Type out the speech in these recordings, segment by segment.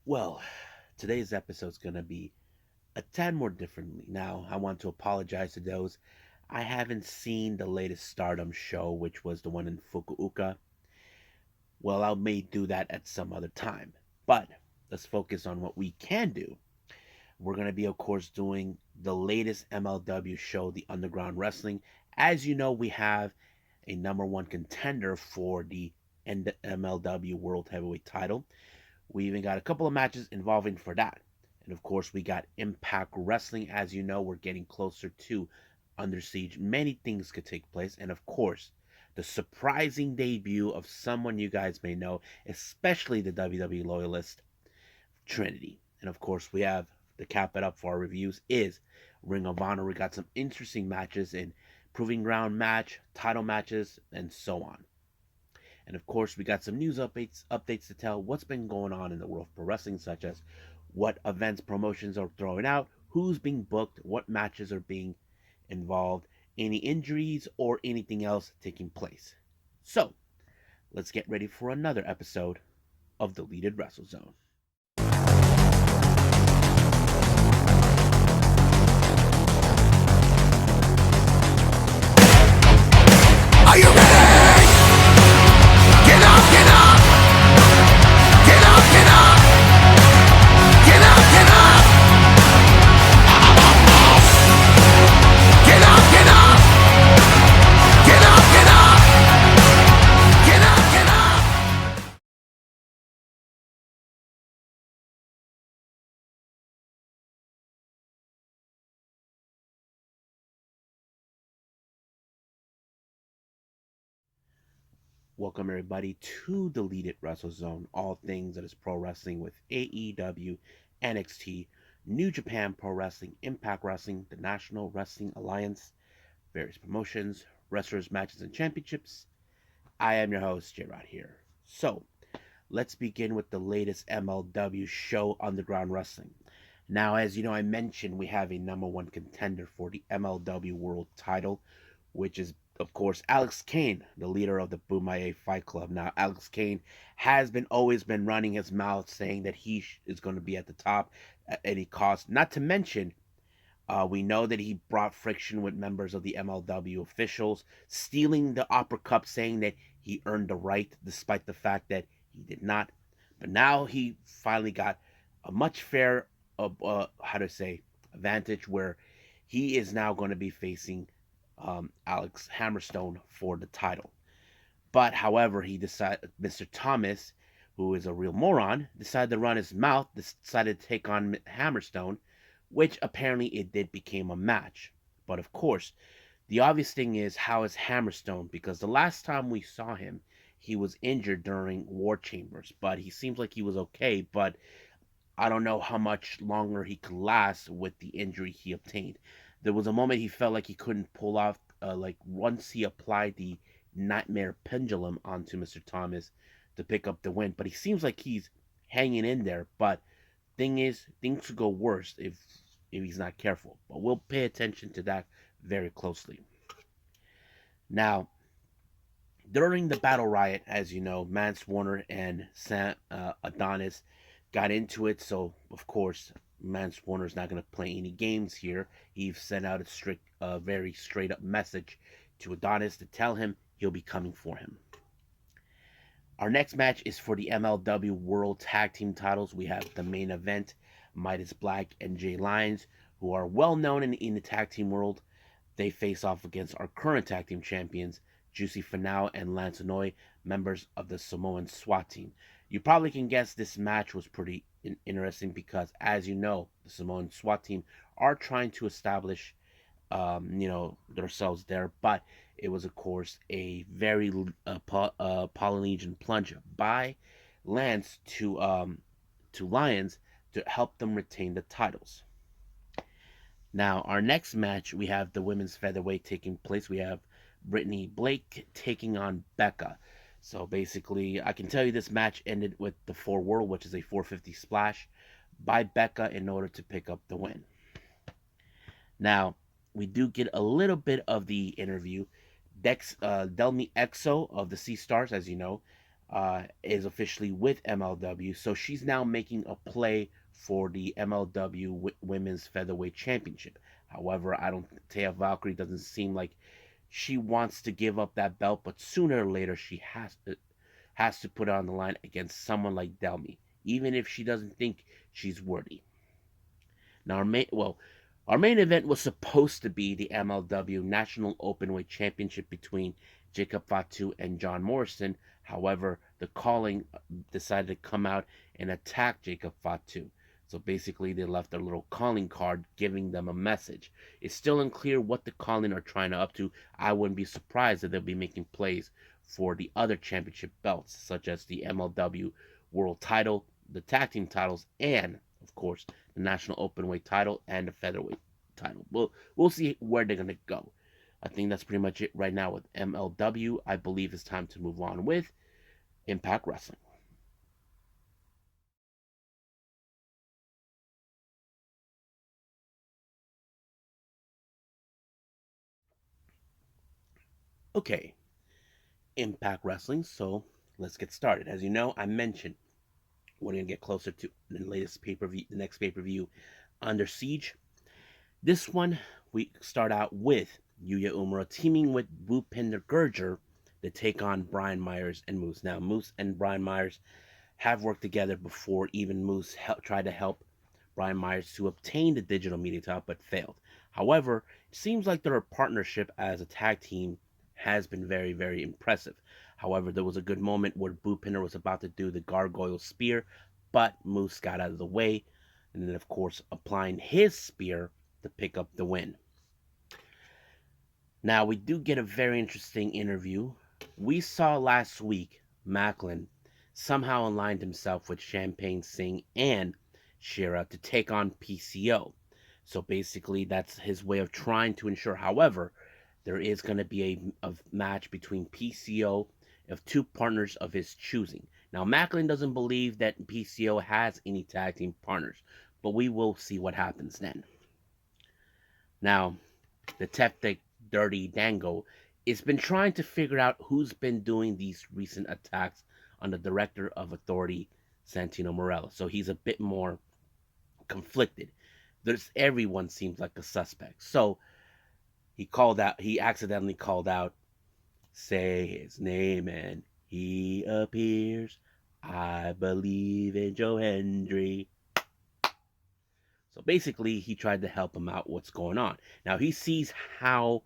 Well, today's episode is going to be a tad more differently. Now, I want to apologize to those. I haven't seen the latest Stardom show, which was the one in Fukuoka. Well, I may do that at some other time. But let's focus on what we can do. We're going to be, of course, doing the latest MLW show, the Underground Wrestling. As you know, we have a number one contender for the MLW World Heavyweight title. We even got a couple of matches involving for that. And of course, we got Impact Wrestling. As you know, we're getting closer to Under Siege. Many things could take place. And of course, the surprising debut of someone you guys may know, especially the WWE loyalist, Trinity. And of course, we have to cap it up for our reviews is Ring of Honor. We got some interesting matches in Proving Ground match, title matches, and so on. And of course, we got some news updates to tell what's been going on in the world of pro wrestling, such as what events promotions are throwing out, who's being booked, what matches are being involved, any injuries, or anything else taking place. So, let's get ready for another episode of the Deleted Wrestle Zone. Are you ready? Get up, get up! Get up, get up! Get up, get up! Get up, get up! Get up, get up! Get up, get up! Welcome everybody to the Deleted Wrestle Zone, all things that is pro wrestling with AEW, NXT, New Japan Pro Wrestling, Impact Wrestling, the National Wrestling Alliance, various promotions, wrestlers, matches, and championships. I am your host, J-Rod here. So, let's begin with the latest MLW show, Underground Wrestling. Now, as you know, I mentioned we have a number one contender for the MLW World title, which is, of course, Alex Kane, the leader of the Bumaye Fight Club. Now, Alex Kane has always been running his mouth saying that he is going to be at the top at any cost. Not to mention, we know that he brought friction with members of the MLW officials, stealing the Opera Cup, saying that he earned the right, despite the fact that he did not. But now he finally got a much fair, advantage where he is now going to be facing Alex Hammerstone for the title. But however, he decided, Mr. Thomas, who is a real moron, decided to run his mouth, decided to take on Hammerstone, which apparently it did become a match. But of course, the obvious thing is, how is Hammerstone? Because the last time we saw him, he was injured during War Chambers, but he seems like he was okay. But I don't know how much longer he could last with the injury he obtained. There was a moment he felt like he couldn't pull off, like once he applied the Nightmare Pendulum onto Mr. Thomas to pick up the win. But he seems like he's hanging in there. But thing is, things could go worse if he's not careful. But we'll pay attention to that very closely. Now, during the Battle Riot, as you know, Mance Warner and Sam Adonis got into it. So, of course, Mance Warner's not going to play any games here. He sent out a very straight up message to Adonis to tell him he'll be coming for him. Our next match is for the MLW World Tag Team titles. We have the main event, Midas Black and Jay Lyons, who are well known in the tag team world. They face off against our current tag team champions, Juicy Finau and Lance Anoy, members of the Samoan SWAT team. You probably can guess this match was pretty interesting because, as you know, the Samoan SWAT team are trying to establish, themselves there. But it was, of course, a very Polynesian plunge by Lance to Lyons to help them retain the titles. Now, our next match, we have the women's featherweight taking place. We have Brittany Blake taking on Becca. So basically, I can tell you this match ended with the 4 World, which is a 450 splash by Becca in order to pick up the win. Now, we do get a little bit of the interview. Delmi Exo of the Sea Stars, as you know, is officially with MLW, so she's now making a play for the MLW Women's Featherweight Championship. However, I don't. Taya Valkyrie doesn't seem like she wants to give up that belt, but sooner or later she has to put it on the line against someone like Delmy, even if she doesn't think she's worthy. Now, our main event was supposed to be the MLW National Openweight Championship between Jacob Fatu and John Morrison. However, the calling decided to come out and attack Jacob Fatu. So basically, they left a little calling card giving them a message. It's still unclear what the calling are trying to up to. I wouldn't be surprised if they'll be making plays for the other championship belts, such as the MLW World Title, the Tag Team titles, and of course the National Openweight title and the Featherweight title. We'll see where they're gonna go. I think that's pretty much it right now with MLW. I believe it's time to move on with Impact Wrestling. Okay, Impact Wrestling. So let's get started. As you know, I mentioned we're gonna get closer to the latest pay per view, the next pay per view, Under Siege. This one we start out with Yuya Uemura teaming with Bhupinder Gurjar to take on Brian Myers and Moose. Now, Moose and Brian Myers have worked together before. Even Moose tried to help Brian Myers to obtain the digital media title, but failed. However, it seems like their partnership as a tag team has been very, very impressive. However, there was a good moment where Bhupinder was about to do the gargoyle spear, but Moose got out of the way, and then, of course, applying his spear to pick up the win. Now, we do get a very interesting interview. We saw last week Macklin somehow aligned himself with Champagne Singh and Shira to take on PCO. So basically, that's his way of trying to ensure. However, there is going to be a match between PCO of two partners of his choosing. Now, Macklin doesn't believe that PCO has any tag team partners, but we will see what happens then. Now, Detective Dirty Dango has been trying to figure out who's been doing these recent attacks on the Director of Authority, Santino Marella. So he's a bit more conflicted. Everyone seems like a suspect. So he accidentally called out, say his name and he appears. I believe in Joe Hendry. So basically, he tried to help him out what's going on. Now he sees how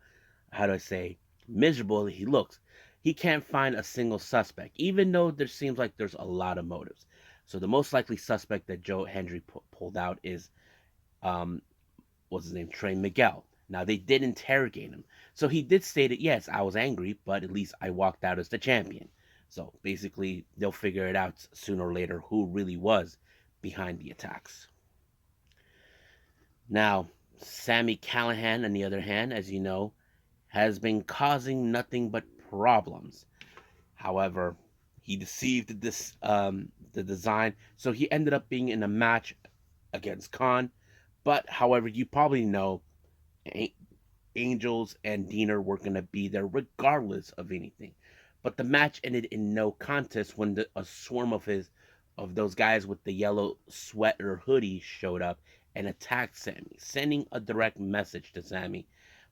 do I say, miserable he looks. He can't find a single suspect, even though there seems like there's a lot of motives. So the most likely suspect that Joe Hendry pulled out is, what's his name, Trey Miguel. Now they did interrogate him, so he did state that yes, I was angry, but at least I walked out as the champion. So basically, they'll figure it out sooner or later who really was behind the attacks. Now, Sammy Callahan, on the other hand, as you know, has been causing nothing but problems. However, he deceived the design, so he ended up being in a match against Khan. But however, you probably know Angels and Diener were going to be there regardless of anything. But the match ended in no contest when a swarm of those guys with the yellow sweater hoodie showed up and attacked Sammy, sending a direct message to Sammy.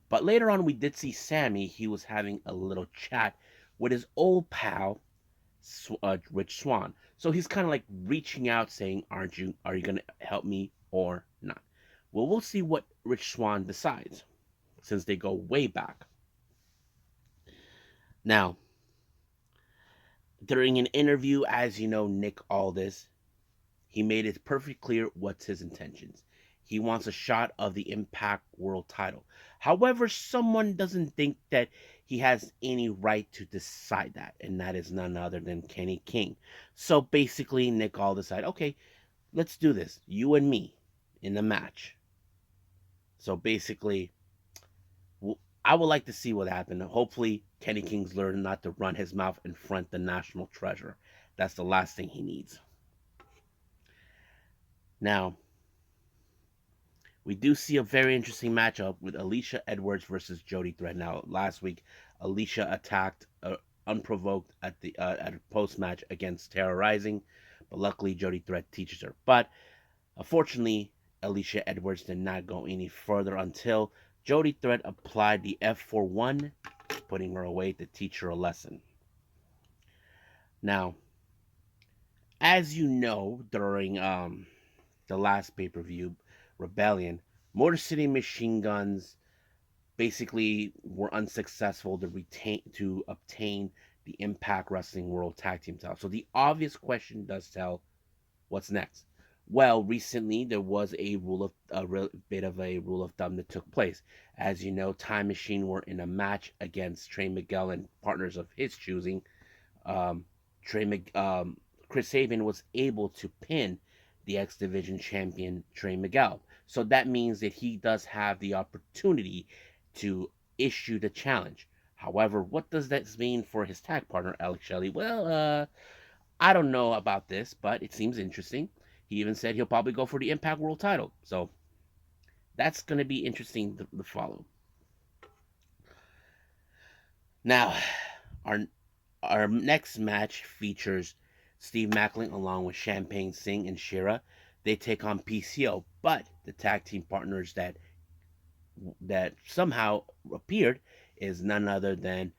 But later on, we did see Sammy. He was having a little chat with his old pal, Rich Swann. So he's kind of like reaching out, saying, Are you going to help me or not?" Well, we'll see what Rich Swann decides, since they go way back. Now, during an interview, as you know, Nick Aldis, he made it perfectly clear what's his intentions. He wants a shot of the Impact World title. However, someone doesn't think that he has any right to decide that, and that is none other than Kenny King. So basically, Nick Aldis decided, okay, let's do this, you and me, in the match. So basically, I would like to see what happened. Hopefully, Kenny King's learned not to run his mouth in front of the national treasure. That's the last thing he needs. Now, we do see a very interesting matchup with Alicia Edwards versus Jody Threat. Now, last week, Alicia attacked unprovoked at a post match against terrorizing, but luckily Jody Threat teaches her. But unfortunately, Alicia Edwards did not go any further until Jody Threat applied the F41, putting her away to teach her a lesson. Now, as you know, during the last pay per view, Rebellion, Motor City Machine Guns basically were unsuccessful to obtain the Impact Wrestling World Tag Team title. So the obvious question does tell, what's next? Well, recently there was a bit of a rule of thumb that took place. As you know, Time Machine were in a match against Trey Miguel and partners of his choosing. Um, Chris Sabin was able to pin the X Division champion Trey Miguel. So that means that he does have the opportunity to issue the challenge. However, what does that mean for his tag partner Alex Shelley? Well, I don't know about this, but it seems interesting. He even said he'll probably go for the Impact World title. So that's going to be interesting to follow. Now, our our next match features Steve Macklin along with Champagne Singh and Shira. They take on PCO, but the tag team partners that somehow appeared is none other than,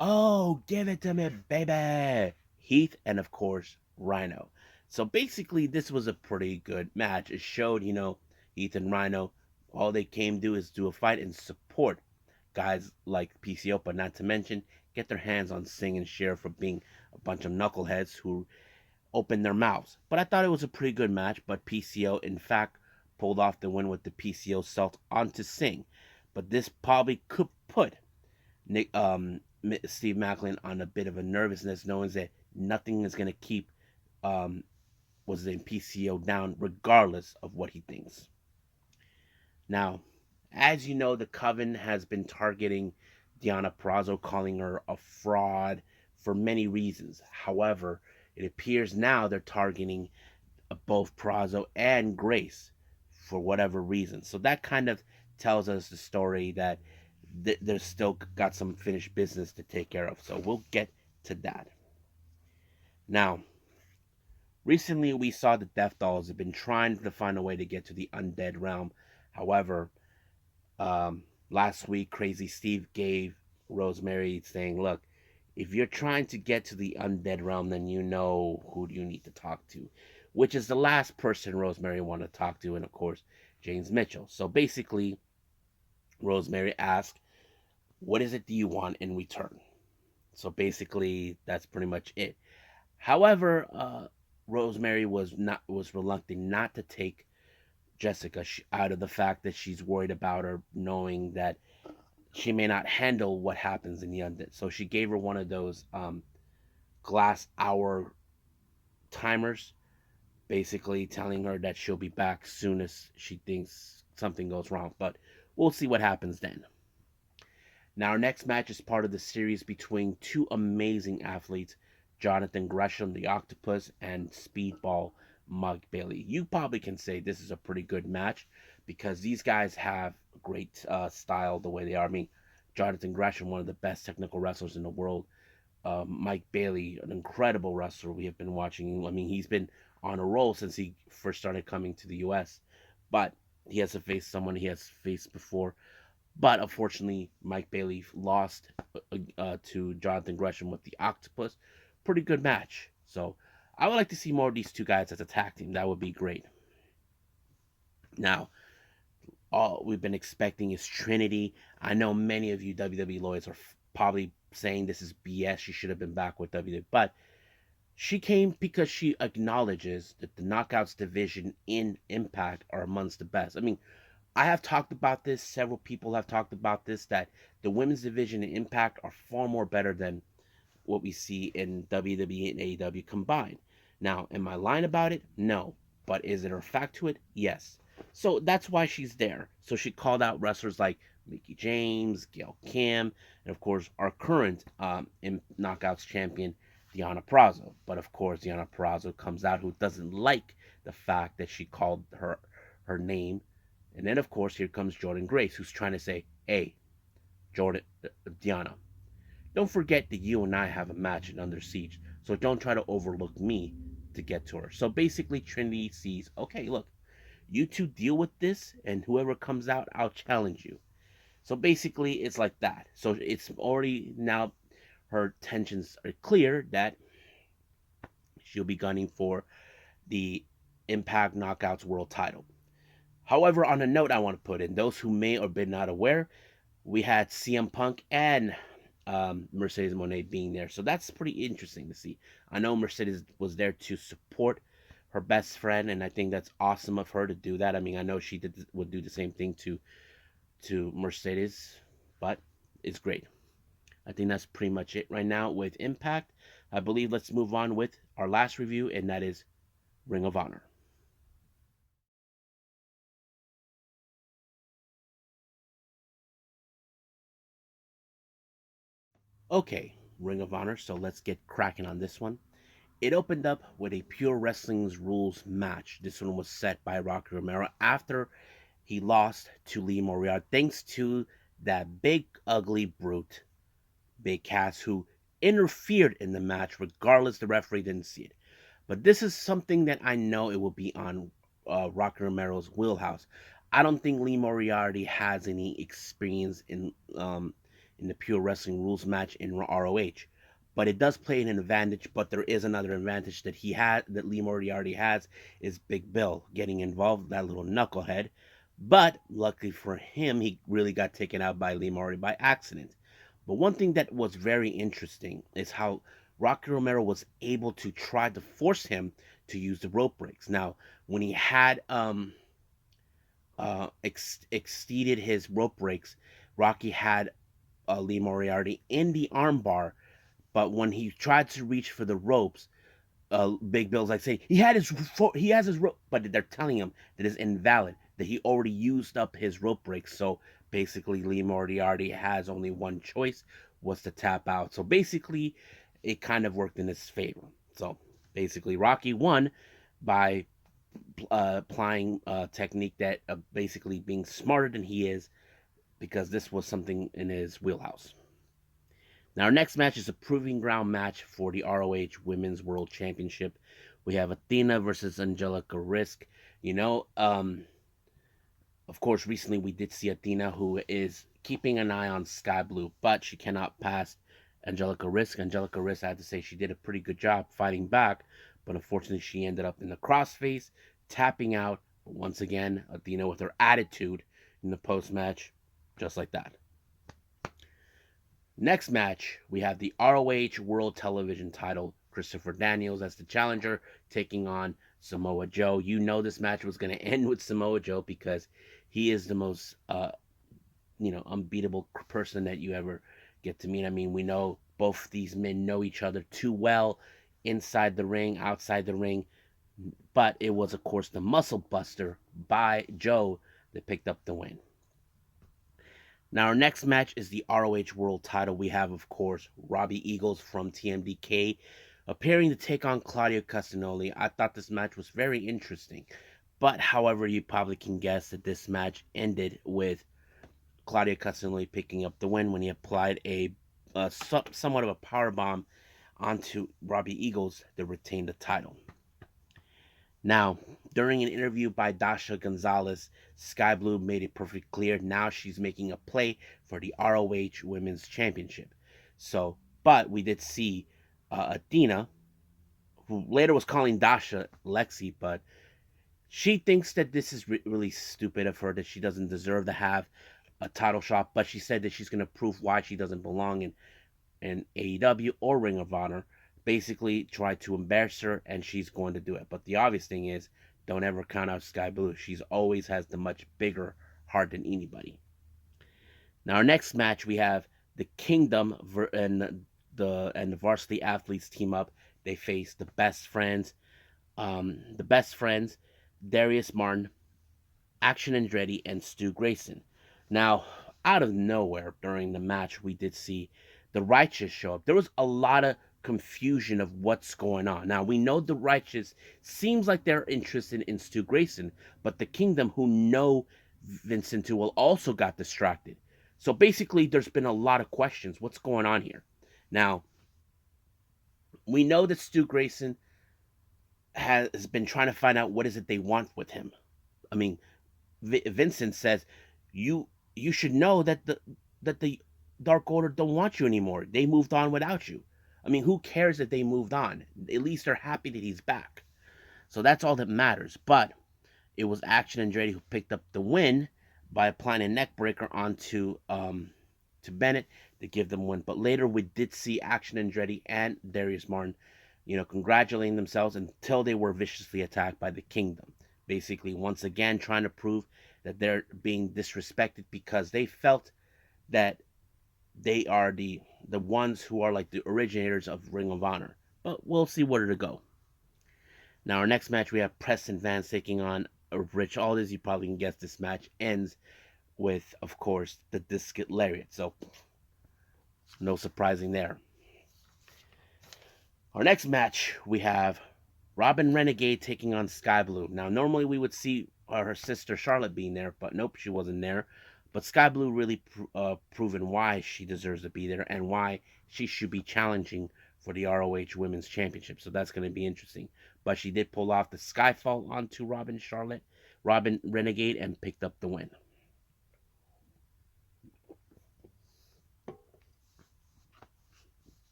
oh, give it to me, baby, Heath, and of course Rhino. So basically, this was a pretty good match. It showed, Heath and Rhino, all they came to do is do a fight and support guys like PCO, but not to mention get their hands on Singh and Cher for being a bunch of knuckleheads who opened their mouths. But I thought it was a pretty good match, but PCO, in fact, pulled off the win with the PCO salt onto Singh. But this probably could put Steve Macklin on a bit of a nervousness, knowing that nothing is going to keep was in PCO down, regardless of what he thinks. Now, as you know, the Coven has been targeting Deonna Purrazzo, calling her a fraud for many reasons. However, it appears now they're targeting both Purrazzo and Grace for whatever reason. So that kind of tells us the story that they're still got some finished business to take care of. So we'll get to that. Now, recently we saw the Death Dolls have been trying to find a way to get to the undead realm. However, last week Crazy Steve gave Rosemary saying, look, if you're trying to get to the undead realm, then you know who you need to talk to, which is the last person Rosemary wanted to talk to, and of course, James Mitchell. So basically, Rosemary asked, what is it do you want in return? So basically, that's pretty much it. However, Rosemary was reluctant not to take Jessica out of the fact that she's worried about her knowing that she may not handle what happens in the undead. So she gave her one of those glass hour timers, basically telling her that she'll be back soon as she thinks something goes wrong. But we'll see what happens then. Now, our next match is part of the series between two amazing athletes, Jonathan Gresham, the Octopus, and Speedball Mike Bailey. You probably can say this is a pretty good match because these guys have great style the way they are. I mean, Jonathan Gresham, one of the best technical wrestlers in the world. Mike Bailey, an incredible wrestler we have been watching. I mean, he's been on a roll since he first started coming to the U.S., but he has to face someone he has faced before. But unfortunately, Mike Bailey lost to Jonathan Gresham with the Octopus. Pretty good match. So I would like to see more of these two guys as a tag team. That would be great. Now, all we've been expecting is Trinity. I know many of you WWE lawyers are probably saying this is BS. She should have been back with WWE. But she came because she acknowledges that the Knockouts division in Impact are amongst the best. I mean, I have talked about this. Several people have talked about this, that the women's division in Impact are far more better than what we see in WWE and AEW combined. Now, am I lying about it? No. But is there a fact to it? Yes. So that's why she's there. So she called out wrestlers like Mickie James, Gail Kim, and of course our current in Knockouts champion, Deonna Purrazzo. But of course, Deonna Purrazzo comes out who doesn't like the fact that she called her name. And then, of course, here comes Jordan Grace, who's trying to say, hey, Deonna, Don't forget that you and I have a match in Under Siege, so don't try to overlook me to get to her. So basically, Trinity sees, okay, look, you two deal with this, and whoever comes out, I'll challenge you. So basically, it's like that. So it's already now her tensions are clear that she'll be gunning for the Impact Knockouts World title. However, on a note I want to put in, those who may or may not aware, we had CM Punk and Mercedes Moné being there. So that's pretty interesting to see. I know Mercedes was there to support her best friend, and I think that's awesome of her to do that. I mean, I know she would do the same thing to Mercedes, but it's great. I think that's pretty much it right now with Impact. I believe let's move on with our last review, and that is Ring of Honor. Okay, Ring of Honor, so let's get cracking on this one. It opened up with a Pure Wrestling's Rules match. This one was set by Rocky Romero after he lost to Lee Moriarty, thanks to that big, ugly brute, Big Cass, who interfered in the match regardless the referee didn't see it. But this is something that I know it will be on Rocky Romero's wheelhouse. I don't think Lee Moriarty has any experience in the Pure Wrestling Rules match in ROH, but it does play an advantage. But there is another advantage that he had that Lee Moriarty has is Big Bill getting involved, that little knucklehead. But luckily for him, he really got taken out by Lee Moriarty by accident. But one thing that was very interesting is how Rocky Romero was able to try to force him to use the rope breaks. Now, when he had exceeded his rope breaks, Rocky had Lee Moriarty in the armbar, but when he tried to reach for the ropes, Big Bill's like saying he has his rope, but they're telling him that it's invalid, that he already used up his rope breaks. So basically, Lee Moriarty has only one choice, was to tap out. So basically, it kind of worked in his favor. So basically, Rocky won by applying a technique that basically being smarter than he is, because this was something in his wheelhouse. Now, our next match is a proving ground match for the ROH Women's World Championship. We have Athena versus Angelica Risk. You know, of course, recently we did see Athena, who is keeping an eye on Sky Blue, but she cannot pass Angelica Risk. Angelica Risk, I have to say, she did a pretty good job fighting back, but unfortunately, she ended up in the crossface, tapping out. Once again, Athena with her attitude in the post match, just like that. Next match, we have the ROH World Television title. Christopher Daniels as the challenger, taking on Samoa Joe. You know this match was going to end with Samoa Joe because he is the most, unbeatable person that you ever get to meet. I mean, we know both these men know each other too well, inside the ring, outside the ring. But it was, of course, the Muscle Buster by Joe that picked up the win. Now, our next match is the ROH World title. We have, of course, Robbie Eagles from TMDK appearing to take on Claudio Castagnoli. I thought this match was very interesting. But, however, you probably can guess that this match ended with Claudio Castagnoli picking up the win when he applied somewhat of a power bomb onto Robbie Eagles to retain the title. Now, during an interview by Dasha Gonzalez, Sky Blue made it perfectly clear now she's making a play for the ROH Women's Championship. So, but we did see Athena, who later was calling Dasha Lexi, but she thinks that this is really stupid of her, that she doesn't deserve to have a title shot, but she said that she's going to prove why she doesn't belong in AEW or Ring of Honor. Basically try to embarrass her, and she's going to do it. But the obvious thing is, don't ever count out Sky Blue. She's always has the much bigger heart than anybody. Now, our next match, we have the Kingdom and the Varsity Athletes team up. They face the Best Friends. The Best Friends, Darius Martin, Action Andretti, and Stu Grayson. Now, out of nowhere during the match, we did see the Righteous show up. There was a lot of confusion of what's going on. Now, we know the Righteous seems like they're interested in Stu Grayson, but the Kingdom, who know Vincent Tool, also got distracted. So basically, there's been a lot of questions. What's going on here? Now, we know that Stu Grayson has been trying to find out what is it they want with him. I mean, Vincent says you should know that the Dark Order don't want you anymore. They moved on without you. I mean, who cares that they moved on? At least they're happy that he's back. So that's all that matters. But it was Action Andretti who picked up the win by applying a neck breaker onto to Bennett to give them win. But later we did see Action Andretti and Darius Martin, congratulating themselves until they were viciously attacked by the Kingdom. Basically, once again, trying to prove that they're being disrespected because they felt that they are the ones who are like the originators of Ring of Honor. But we'll see where to go. Now, our next match, we have Preston Vance taking on Rich Aldis. You probably can guess this match ends with, of course, the Discus Lariat. So, no surprising there. Our next match, we have Robin Renegade taking on Sky Blue. Now, normally we would see her sister Charlotte being there, but nope, she wasn't there. But Sky Blue really proven why she deserves to be there and why she should be challenging for the ROH Women's Championship. So that's going to be interesting. But she did pull off the Skyfall onto Robin Renegade, and picked up the win.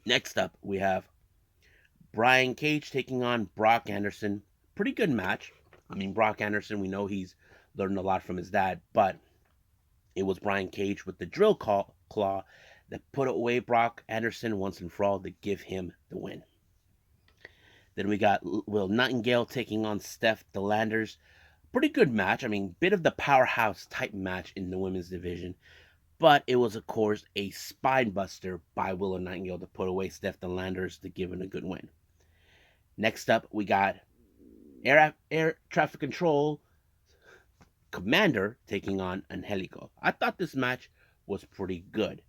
Next up, we have Brian Cage taking on Brock Anderson. Pretty good match. I mean, Brock Anderson, we know he's learned a lot from his dad, but it was Brian Cage with the drill claw that put away Brock Anderson once and for all to give him the win. Then we got Will Nightingale taking on Steph DeLanders. Pretty good match. I mean, bit of the powerhouse type match in the women's division. But it was, of course, a spine buster by Willow Nightingale to put away Steph DeLanders to give him a good win. Next up, we got Air Traffic Control Commander taking on Angelico. I thought this match was pretty good.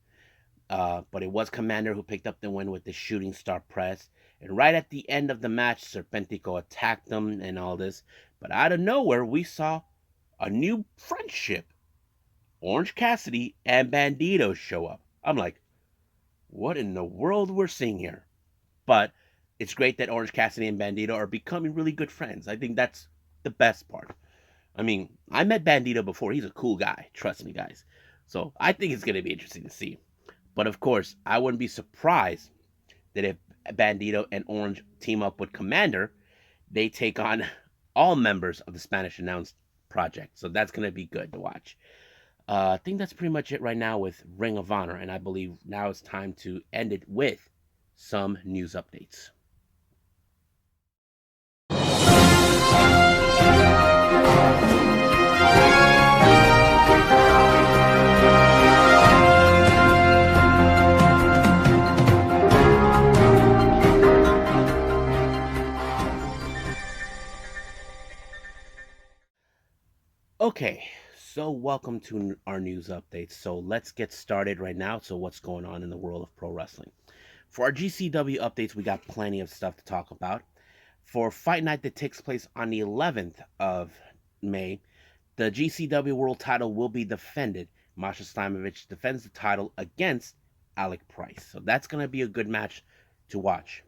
But it was Commander who picked up the win with the shooting star press. And right at the end of the match, Serpentico attacked them and all this. But out of nowhere, we saw a new friendship. Orange Cassidy and Bandito show up. I'm like, what in the world we're seeing here? But it's great that Orange Cassidy and Bandito are becoming really good friends. I think that's the best part. I mean, I met Bandito before. He's a cool guy. Trust me, guys. So I think it's going to be interesting to see. But of course, I wouldn't be surprised that if Bandito and Orange team up with Commander, they take on all members of the Spanish Announced Project. So that's going to be good to watch. I think that's pretty much it right now with Ring of Honor. And I believe now it's time to end it with some news updates. Okay, so welcome to our news updates. So let's get started right now. So what's going on in the world of pro wrestling? For our GCW updates, we got plenty of stuff to talk about. For Fight Night that takes place on the 11th of May, the GCW World title will be defended. Masha Slamovich defends the title against Alec Price. So that's going to be a good match to watch.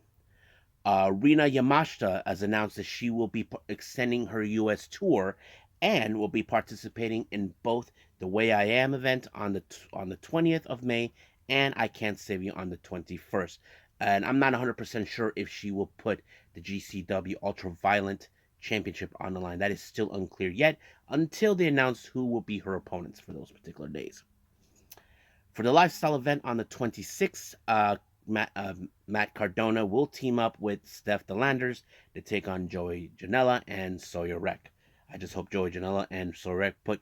Rina Yamashita has announced that she will be extending her U.S. tour and will be participating in both the Way I Am event on the 20th of May and I Can't Save You on the 21st. And I'm not 100% sure if she will put the GCW Ultraviolent Championship on the line. That is still unclear yet until they announce who will be her opponents for those particular days. For the Lifestyle event on the 26th, Matt Cardona will team up with Steph DeLanders to take on Joey Janela and Sawyer Wreck. I just hope Joey Janela and Sorek put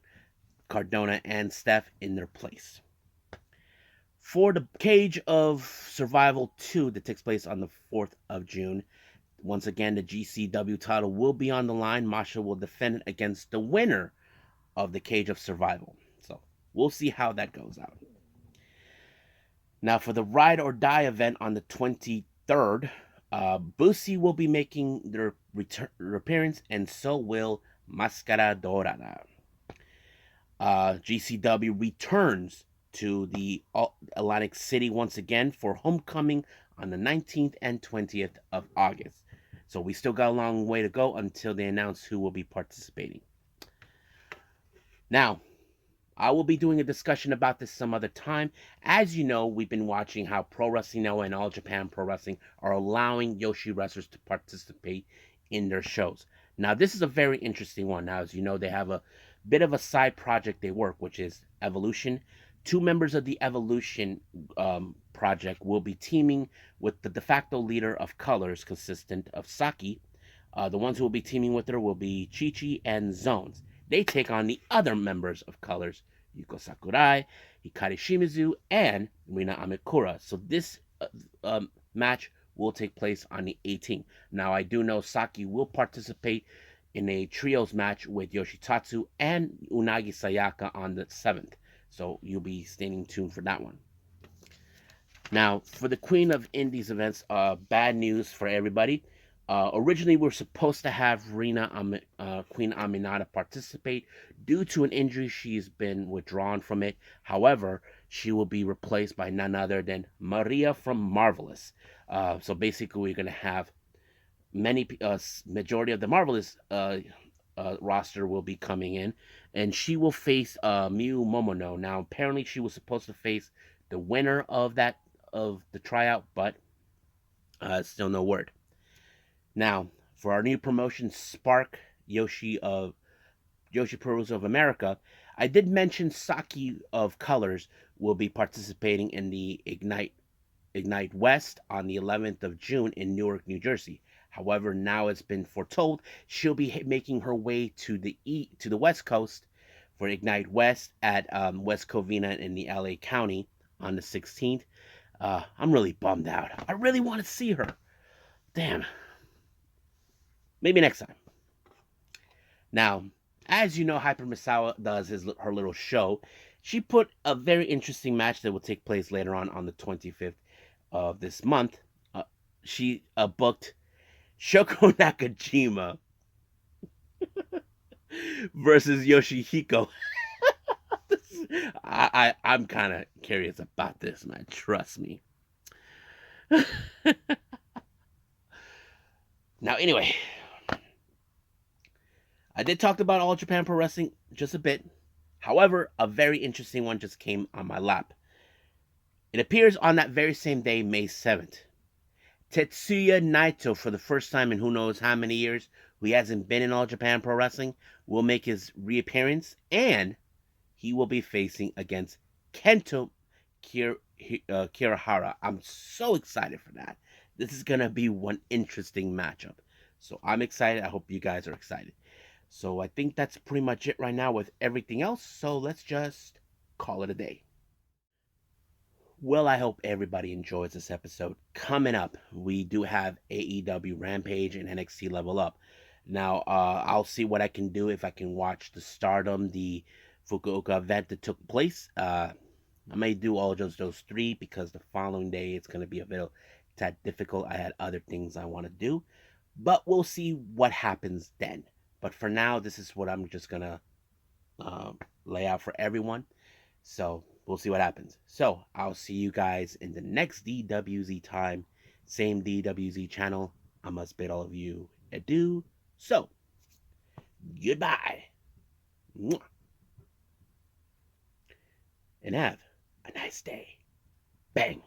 Cardona and Steph in their place. For the Cage of Survival 2 that takes place on the 4th of June, once again, the GCW title will be on the line. Masha will defend it against the winner of the Cage of Survival. So we'll see how that goes out. Now for the Ride or Die event on the 23rd, Busi will be making their appearance, and so will Mascara Dorada. GCW returns to the Atlantic City once again for homecoming on the 19th and 20th of August. So we still got a long way to go until they announce who will be participating. Now, I will be doing a discussion about this some other time. As you know, we've been watching how Pro Wrestling Noah and All Japan Pro Wrestling are allowing Joshi wrestlers to participate in their shows. Now, this is a very interesting one. Now, as you know, they have a bit of a side project they work, which is Evolution. Two members of the Evolution project will be teaming with the de facto leader of Colors, consistent of SAKI. The ones who will be teaming with her will be Chi Chi and Zones. They take on the other members of Colors, Yuko Sakurai, Hikari Shimizu, and Rina Amikura. So this match will take place on the 18th. Now, I do know Saki will participate in a trios match with Yoshitatsu and Unagi Sayaka on the 7th. So you'll be staying tuned for that one. Now, for the Queen of Indies events, bad news for everybody. Originally, we were supposed to have Queen Aminata participate. Due to an injury, she's been withdrawn from it. However, she will be replaced by none other than Maria from Marvelous. So basically, we're going to have majority of the Marvelous roster will be coming in, and she will face Miu Momono. Now, apparently, she was supposed to face the winner of the tryout, but still no word. Now, for our new promotion, Spark Joshi Perusa of America, I did mention Saki of Colors will be participating in the Ignite West on the 11th of June in Newark, New Jersey. However, now it's been foretold she'll be making her way to the West Coast for Ignite West at West Covina in the LA County on the 16th. I'm really bummed out. I really want to see her. Damn. Maybe next time. Now, as you know, Hyper Misawa does her little show. She put a very interesting match that will take place later on the 25th of this month. She booked Shoko Nakajima versus Yoshihiko. I'm kind of curious about this, man. Trust me. Now, anyway, I did talk about All Japan Pro Wrestling just a bit. However, a very interesting one just came on my lap. It appears on that very same day, May 7th. Tetsuya Naito, for the first time in who knows how many years, who hasn't been in All Japan Pro Wrestling, will make his reappearance, and he will be facing against Kento Kirihara. I'm so excited for that. This is going to be one interesting matchup. So I'm excited. I hope you guys are excited. So I think that's pretty much it right now with everything else. So let's just call it a day. Well, I hope everybody enjoys this episode. Coming up, we do have AEW Rampage and NXT Level Up. Now, I'll see what I can do if I can watch the Stardom, the Fukuoka event that took place. I may do all those three because the following day it's going to be a bit difficult. I had other things I want to do. But we'll see what happens then. But for now, this is what I'm just going to lay out for everyone. So we'll see what happens. So I'll see you guys in the next DWZ time. Same DWZ channel. I must bid all of you adieu. So, goodbye. And have a nice day. Bang.